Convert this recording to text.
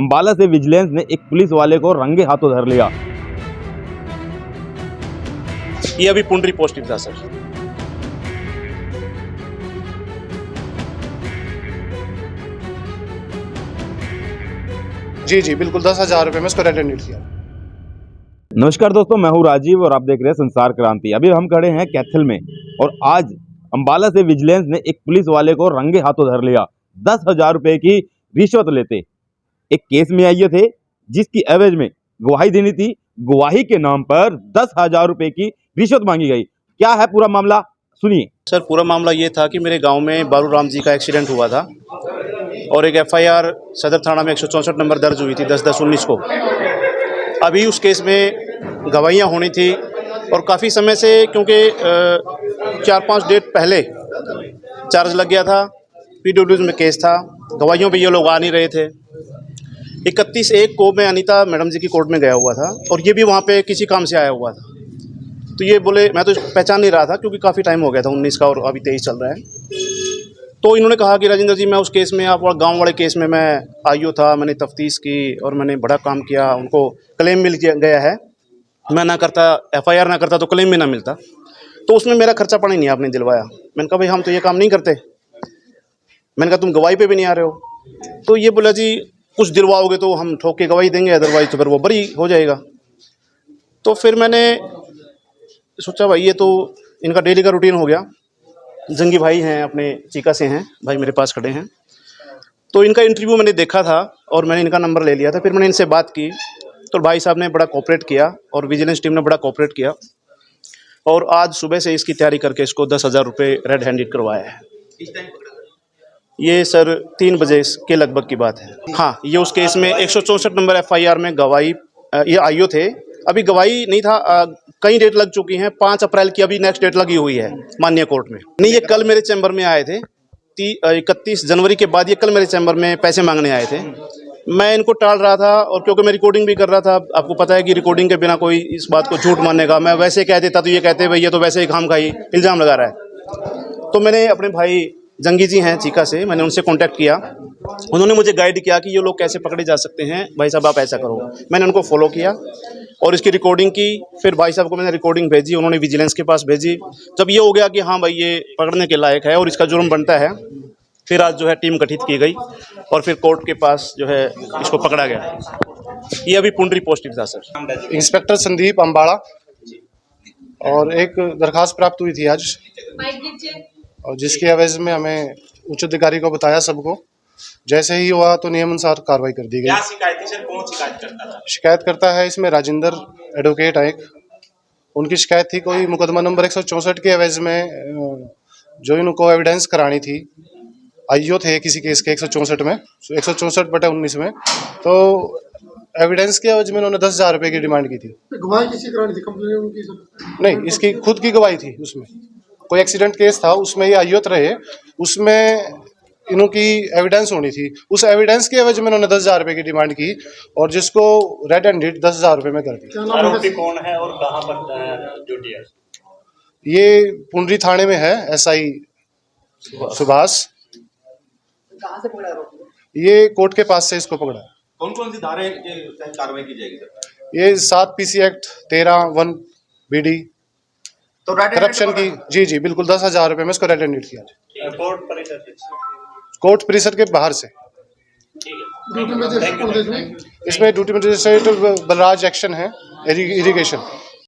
अंबाला से विजिलेंस ने एक पुलिस वाले को रंगे हाथों धर लिया। ये अभी पुंडरी पोस्टिंग था सर। जी बिल्कुल 10,000 रुपये में इसको रेड हैंडेड किया। नमस्कार दोस्तों, मैं हूं राजीव और आप देख रहे हैं संसार क्रांति। अभी हम खड़े हैं कैथल में और आज अंबाला से विजिलेंस ने एक पुलिस वाले को रंगे हाथों धर लिया। 10,000 रुपए की रिश्वत लेते एक केस में आए थे, जिसकी एवज में गवाही देनी थी। गवाही के नाम पर 10,000 रुपए की रिश्वत मांगी गई। क्या है पूरा मामला, सुनिए। सर पूरा मामला ये था कि मेरे गांव में बारू राम जी का एक्सीडेंट हुआ था और एक FIR सदर थाना में 164 नंबर दर्ज हुई थी 10/10/19 को। अभी उस केस में गवाहियाँ होनी थी और काफ़ी समय से, क्योंकि 4-5 डेट पहले चार्ज लग गया था, PWD में केस था, गवाहियों पे ये लोग आ नहीं रहे थे। 31/1 को मैं अनीता मैडम जी की कोर्ट में गया हुआ था और ये भी वहाँ पे किसी काम से आया हुआ था। तो ये बोले, मैं तो पहचान नहीं रहा था क्योंकि काफ़ी टाइम हो गया था, 19 का और अभी 23 चल रहा है। तो इन्होंने कहा कि राजेंद्र जी, मैं उस केस में, आप गांव वाले केस में मैं आईओ था, मैंने तफ्तीश की और मैंने बड़ा काम किया, उनको क्लेम मिल गया है। मैं ना करता, FIR ना करता तो क्लेम भी ना मिलता, तो उसमें मेरा खर्चा पानी नहीं आपने दिलवाया। मैंने कहा भाई हम तो ये काम नहीं करते। मैंने कहा तुम गवाही पे भी नहीं आ रहे हो। तो ये बोला जी कुछ दिलवाओगे तो हम ठोक के गवाही देंगे, अदरवाइज तो फिर वो बरी हो जाएगा। तो फिर मैंने सोचा भाई ये तो इनका डेली का रूटीन हो गया। जंगी भाई हैं, अपने चीका से हैं भाई, मेरे पास खड़े हैं। तो इनका इंटरव्यू मैंने देखा था और मैंने इनका नंबर ले लिया था। फिर मैंने इनसे बात की तो भाई साहब ने बड़ा कोऑपरेट किया और विजिलेंस टीम ने बड़ा कोऑपरेट किया और आज सुबह से इसकी तैयारी करके इसको 10,000 रुपये रेड हैंडेड करवाया है। ये सर 3 बजे के लगभग की बात है। हाँ, ये उस केस में 164 नंबर FIR में गवाही, ये आईओ थे। अभी गवाही नहीं था, कई डेट लग चुकी हैं। 5 अप्रैल की अभी नेक्स्ट डेट लगी हुई है माननीय कोर्ट में। नहीं, ये कल मेरे चैम्बर में आए थे। 31 जनवरी के बाद ये कल मेरे चैम्बर में पैसे मांगने आए थे। मैं इनको टाल रहा था और क्योंकि मैं रिकॉर्डिंग भी कर रहा था। आपको पता है कि रिकॉर्डिंग के बिना कोई इस बात को झूठ मानेगा। मैं वैसे कह देता तो ये कहते भाई ये तो वैसे ही खामखाई इल्ज़ाम लगा रहा है। तो मैंने अपने भाई जंगी जी हैं चीका से, मैंने उनसे कांटेक्ट किया। उन्होंने मुझे गाइड किया कि ये लोग कैसे पकड़े जा सकते हैं, भाई साहब आप ऐसा करो। मैंने उनको फॉलो किया और इसकी रिकॉर्डिंग की। फिर भाई साहब को मैंने रिकॉर्डिंग भेजी, उन्होंने विजिलेंस के पास भेजी। जब ये हो गया कि हाँ भाई ये पकड़ने के लायक है और इसका जुर्म बनता है, फिर आज जो है टीम गठित की गई और फिर कोर्ट के पास जो है इसको पकड़ा गया। ये अभी पुंडरी पोस्टिंग था सर। इंस्पेक्टर संदीप अम्बाड़ा। और एक दरखास्त प्राप्त हुई थी आज, और जिसके एवज में हमें उच्च अधिकारी को बताया सबको। जैसे ही हुआ तो नियम अनुसार कार्रवाई कर दी गई। क्या शिकायत थी सर, कौन शिकायत करता था? शिकायत करता है इसमें राजेंद्र एडवोकेट है एक। उनकी शिकायत थी कोई मुकदमा नंबर 164 के एवज में जो इनको एविडेंस करानी थी। आईओ थे किसी केस के 164 में, 164/19 में। तो एविडेंस के एवज में उन्होंने 10,000 रुपये की डिमांड की थी। गवाही किसी करानी थी, कंप्लेन उनकी सर? नहीं, इसकी खुद की गवाही थी। उसमें कोई एक्सीडेंट केस था, उसमें ये आईओ रहे, उसमें इनकी एविडेंस होनी थी। उस एविडेंस के एवज में उन्होंने 10,000 रुपये की डिमांड की और जिसको रेड हैंडेड 10,000 रुपये में कर दिया। आरोपी कौन है और कहाँ पर ड्यूटी है? ये पुंडरी थाने में है, SI सुभाष। कहाँ से पकड़ा आरोपी? ये कोर्ट के पास से इसको पकड़ा। कौन कौन सी धाराएं कार्रवाई की जाएगी सर? ये 7 PC एक्ट, 13(1) BD तो करप्शन की। जी बिल्कुल 10,000 रुपये में इसको रेड हैंडेड किया। कोर्ट परिसर के बाहर से। ड्यूटी में इसमें ड्यूटी मजिस्ट्रेट बलराज एक्शन है, इरिगेशन।